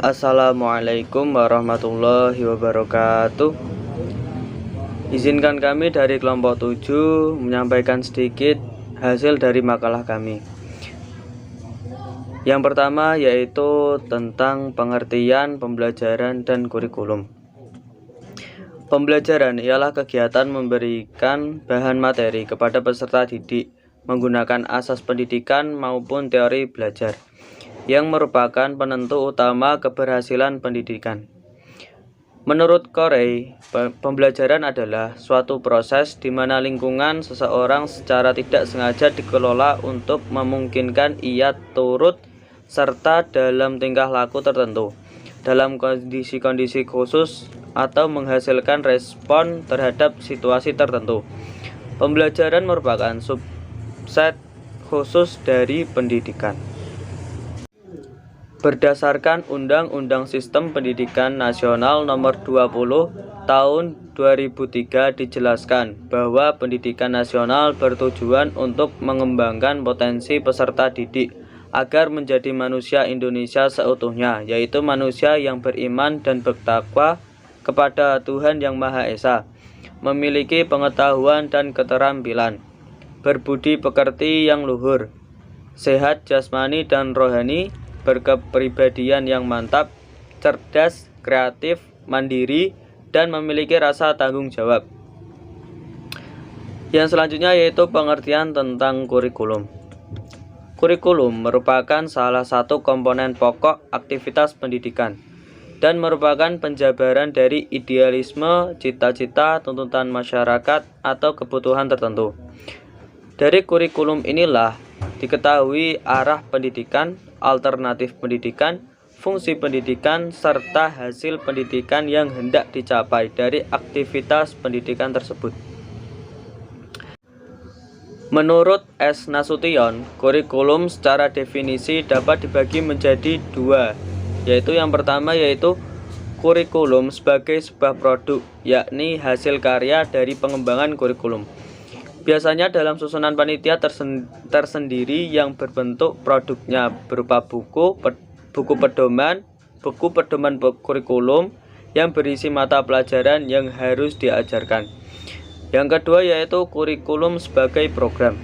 Assalamualaikum warahmatullahi wabarakatuh. Izinkan kami dari kelompok 7 menyampaikan sedikit hasil dari makalah kami. Yang pertama yaitu tentang pengertian pembelajaran dan kurikulum. Pembelajaran ialah kegiatan memberikan bahan materi kepada peserta didik menggunakan asas pendidikan maupun teori belajar yang merupakan penentu utama keberhasilan pendidikan. Menurut Corey, pembelajaran adalah suatu proses di mana lingkungan seseorang secara tidak sengaja dikelola untuk memungkinkan ia turut serta dalam tingkah laku tertentu, dalam kondisi-kondisi khusus atau menghasilkan respon terhadap situasi tertentu. Pembelajaran merupakan subset khusus dari pendidikan. Berdasarkan Undang-Undang Sistem Pendidikan Nasional Nomor 20 Tahun 2003 dijelaskan bahwa pendidikan nasional bertujuan untuk mengembangkan potensi peserta didik agar menjadi manusia Indonesia seutuhnya, yaitu manusia yang beriman dan bertakwa kepada Tuhan Yang Maha Esa, memiliki pengetahuan dan keterampilan, berbudi pekerti yang luhur, sehat jasmani dan rohani, berkepribadian yang mantap, cerdas, kreatif, mandiri, dan memiliki rasa tanggung jawab. Yang selanjutnya yaitu pengertian tentang kurikulum. Kurikulum merupakan salah satu komponen pokok aktivitas pendidikan dan merupakan penjabaran dari idealisme, cita-cita, tuntutan masyarakat, atau kebutuhan tertentu. Dari kurikulum inilah diketahui arah pendidikan, alternatif pendidikan, fungsi pendidikan, serta hasil pendidikan yang hendak dicapai dari aktivitas pendidikan tersebut. Menurut S. Nasution, kurikulum secara definisi dapat dibagi menjadi dua, yaitu yang pertama yaitu kurikulum sebagai sebuah produk, yakni hasil karya dari pengembangan kurikulum. Biasanya dalam susunan panitia tersendiri yang berbentuk produknya berupa buku pedoman kurikulum yang berisi mata pelajaran yang harus diajarkan. Yang kedua yaitu kurikulum sebagai program,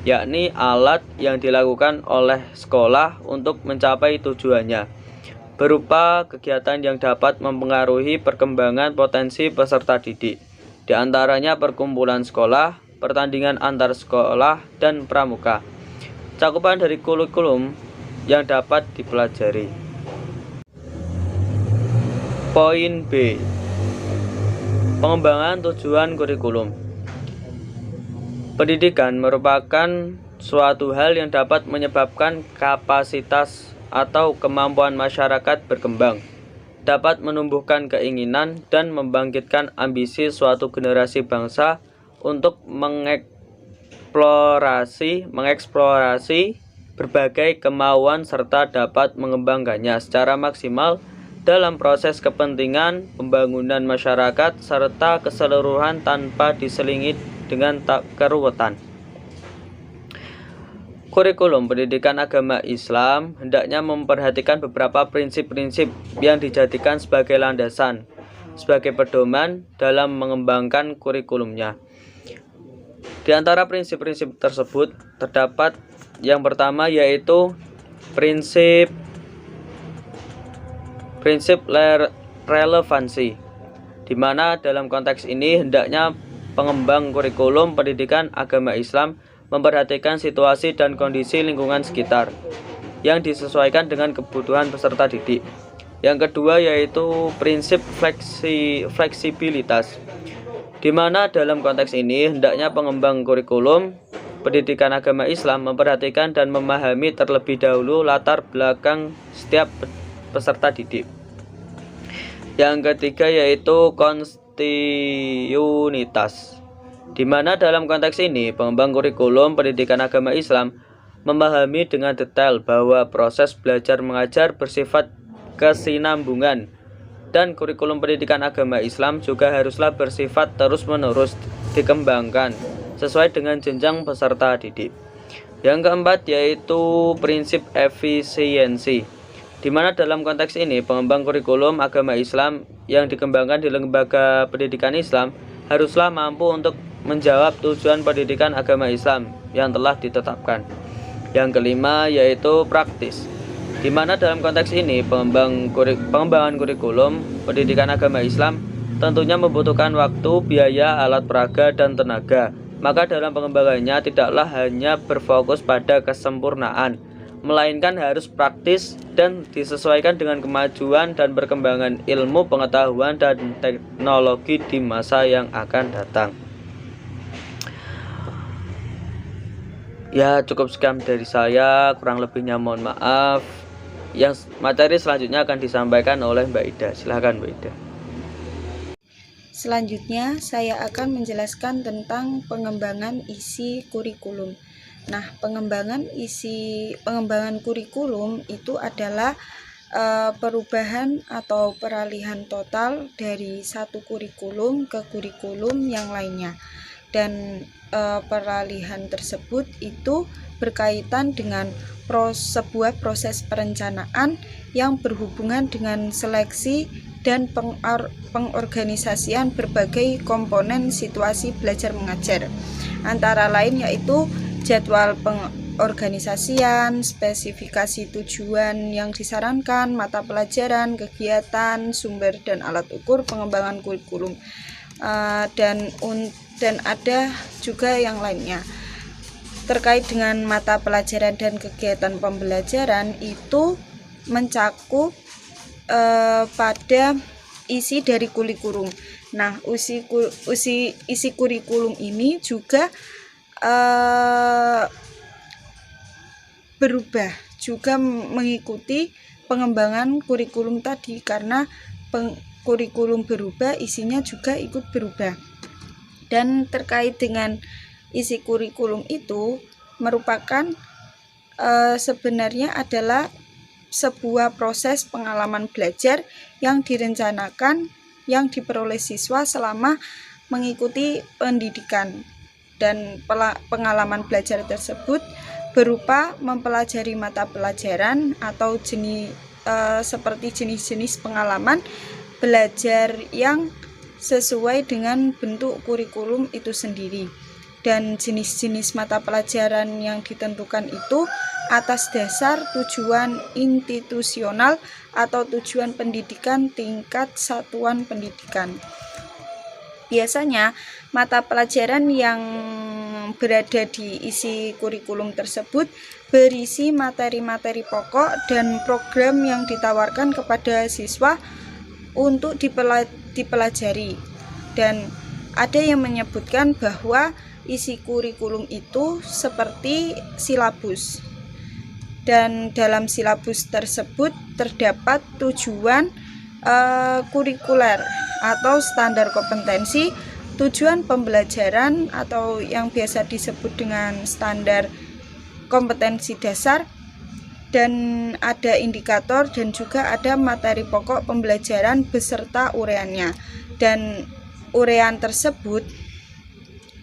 yakni alat yang dilakukan oleh sekolah untuk mencapai tujuannya, berupa kegiatan yang dapat mempengaruhi perkembangan potensi peserta didik, di antaranya perkumpulan sekolah, pertandingan antar sekolah, dan pramuka. Cakupan dari kurikulum yang dapat dipelajari. Poin B. Pengembangan tujuan kurikulum. Pendidikan merupakan suatu hal yang dapat menyebabkan kapasitas atau kemampuan masyarakat berkembang, dapat menumbuhkan keinginan dan membangkitkan ambisi suatu generasi bangsa untuk mengeksplorasi berbagai kemauan serta dapat mengembangkannya secara maksimal dalam proses kepentingan pembangunan masyarakat serta keseluruhan tanpa diselingi dengan keruwetan. Kurikulum pendidikan agama Islam hendaknya memperhatikan beberapa prinsip-prinsip yang dijadikan sebagai landasan, sebagai pedoman dalam mengembangkan kurikulumnya. Di antara prinsip-prinsip tersebut terdapat yang pertama yaitu prinsip relevansi, di mana dalam konteks ini hendaknya pengembang kurikulum pendidikan agama Islam memperhatikan situasi dan kondisi lingkungan sekitar yang disesuaikan dengan kebutuhan peserta didik. Yang kedua yaitu prinsip fleksibilitas, di mana dalam konteks ini hendaknya pengembang kurikulum pendidikan agama Islam memperhatikan dan memahami terlebih dahulu latar belakang setiap peserta didik. Yang ketiga yaitu kontinuitas, di mana dalam konteks ini pengembang kurikulum pendidikan agama Islam memahami dengan detail bahwa proses belajar mengajar bersifat kesinambungan, dan kurikulum pendidikan agama Islam juga haruslah bersifat terus-menerus dikembangkan sesuai dengan jenjang peserta didik. Yang keempat yaitu prinsip efisiensi, di mana dalam konteks ini pengembang kurikulum agama Islam yang dikembangkan di lembaga pendidikan Islam haruslah mampu untuk menjawab tujuan pendidikan agama Islam yang telah ditetapkan. Yang kelima yaitu praktis, di mana dalam konteks ini pengembangan kurikulum pendidikan agama Islam tentunya membutuhkan waktu, biaya, alat peraga, dan tenaga. Maka dalam pengembangannya tidaklah hanya berfokus pada kesempurnaan, melainkan harus praktis dan disesuaikan dengan kemajuan dan perkembangan ilmu pengetahuan dan teknologi di masa yang akan datang. Ya, cukup sekian dari saya, kurang lebihnya mohon maaf. Yang materi selanjutnya akan disampaikan oleh Mbak Ida. Silahkan Mbak Ida. Selanjutnya saya akan menjelaskan tentang pengembangan isi kurikulum. Nah, pengembangan kurikulum itu adalah perubahan atau peralihan total dari satu kurikulum ke kurikulum yang lainnya. Dan peralihan tersebut itu berkaitan dengan sebuah proses perencanaan yang berhubungan dengan seleksi dan pengorganisasian berbagai komponen situasi belajar mengajar, antara lain yaitu jadwal pengorganisasian, spesifikasi tujuan yang disarankan, mata pelajaran, kegiatan, sumber dan alat ukur pengembangan kurikulum, dan ada juga yang lainnya. Terkait dengan mata pelajaran dan kegiatan pembelajaran itu mencakup pada isi dari kurikulum. Nah, isi kurikulum ini juga berubah, juga mengikuti pengembangan kurikulum tadi, karena kurikulum berubah, isinya juga ikut berubah. Dan terkait dengan isi kurikulum itu merupakan sebenarnya adalah sebuah proses pengalaman belajar yang direncanakan yang diperoleh siswa selama mengikuti pendidikan, dan pengalaman belajar tersebut berupa mempelajari mata pelajaran atau seperti jenis-jenis pengalaman belajar yang sesuai dengan bentuk kurikulum itu sendiri. Dan jenis-jenis mata pelajaran yang ditentukan itu atas dasar tujuan institusional atau tujuan pendidikan tingkat satuan pendidikan. Biasanya mata pelajaran yang berada di isi kurikulum tersebut berisi materi-materi pokok dan program yang ditawarkan kepada siswa untuk dipelajari. Dan ada yang menyebutkan bahwa isi kurikulum itu seperti silabus, dan dalam silabus tersebut terdapat tujuan kurikuler atau standar kompetensi, tujuan pembelajaran atau yang biasa disebut dengan standar kompetensi dasar, dan ada indikator dan juga ada materi pokok pembelajaran beserta ureannya. Dan urean tersebut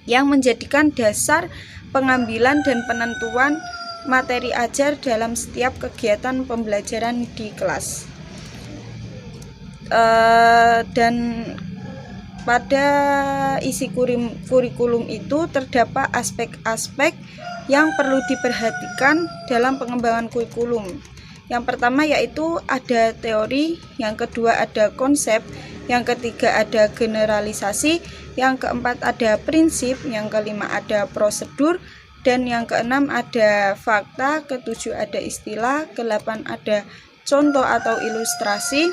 yang menjadikan dasar pengambilan dan penentuan materi ajar dalam setiap kegiatan pembelajaran di kelas. Dan pada isi kurikulum itu terdapat aspek-aspek yang perlu diperhatikan dalam pengembangan kurikulum. Yang pertama yaitu ada teori, yang kedua ada konsep, yang ketiga ada generalisasi, yang keempat ada prinsip, yang kelima ada prosedur, dan yang keenam ada fakta, ketujuh ada istilah, kedelapan ada contoh atau ilustrasi,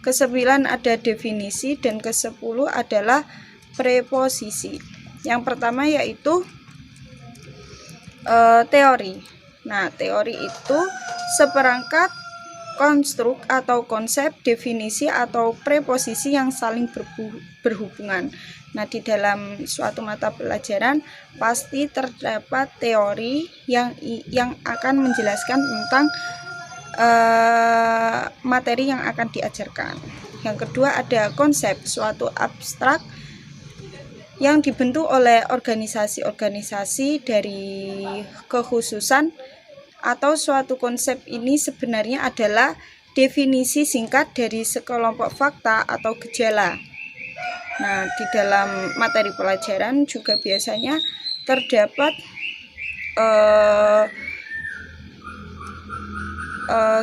kesembilan ada definisi, dan kesepuluh adalah preposisi. Yang pertama yaitu teori. Nah, teori itu seperangkat konstruk atau konsep, definisi atau preposisi yang saling berhubungan. Nah, di dalam suatu mata pelajaran pasti terdapat teori yang akan menjelaskan tentang materi yang akan diajarkan. Yang kedua ada konsep, suatu abstrak yang dibentuk oleh organisasi-organisasi dari kekhususan atau suatu konsep ini sebenarnya adalah definisi singkat dari sekelompok fakta atau gejala. Nah, di dalam materi pelajaran juga biasanya terdapat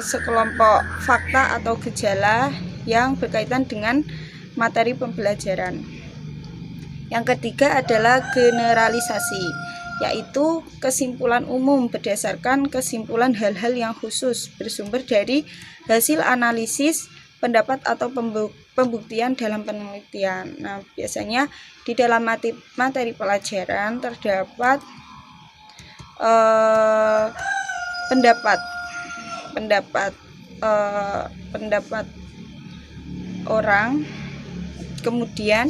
sekelompok fakta atau gejala yang berkaitan dengan materi pembelajaran. Yang ketiga adalah generalisasi, yaitu kesimpulan umum berdasarkan kesimpulan hal-hal yang khusus bersumber dari hasil analisis, pendapat atau pembuktian dalam penelitian. Nah, biasanya di dalam materi pelajaran terdapat pendapat orang, kemudian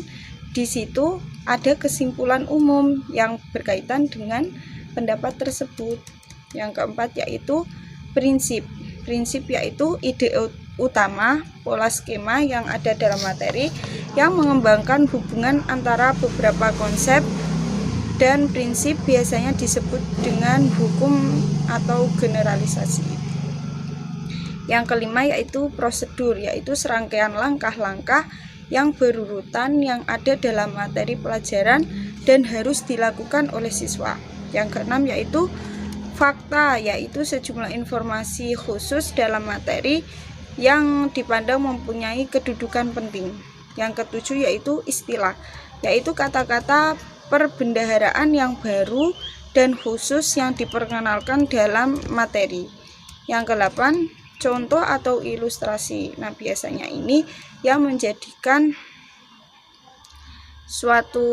di situ ada kesimpulan umum yang berkaitan dengan pendapat tersebut. Yang keempat yaitu prinsip yaitu ide utama pola skema yang ada dalam materi yang mengembangkan hubungan antara beberapa konsep dan prinsip, biasanya disebut dengan hukum atau generalisasi. Yang kelima yaitu prosedur, yaitu serangkaian langkah-langkah yang berurutan yang ada dalam materi pelajaran dan harus dilakukan oleh siswa. Yang keenam yaitu fakta, yaitu sejumlah informasi khusus dalam materi yang dipandang mempunyai kedudukan penting. Yang ketujuh yaitu istilah, yaitu kata-kata perbendaharaan yang baru dan khusus yang diperkenalkan dalam materi. Yang kedelapan, contoh atau ilustrasi. Nah, biasanya ini yang menjadikan suatu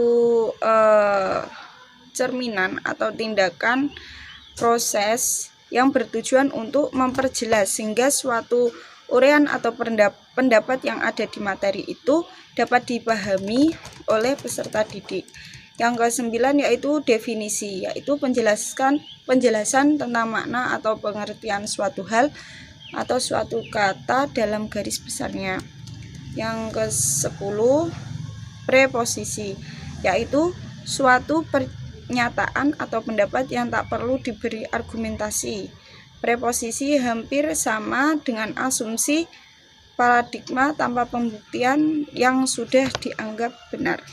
cerminan atau tindakan proses yang bertujuan untuk memperjelas sehingga suatu uraian atau pendapat yang ada di materi itu dapat dipahami oleh peserta didik. Yang ke-9 yaitu definisi, yaitu penjelasan tentang makna atau pengertian suatu hal atau suatu kata dalam garis besarnya. Yang ke-10 preposisi, yaitu suatu pernyataan atau pendapat yang tak perlu diberi argumentasi. Preposisi hampir sama dengan asumsi paradigma tanpa pembuktian yang sudah dianggap benar.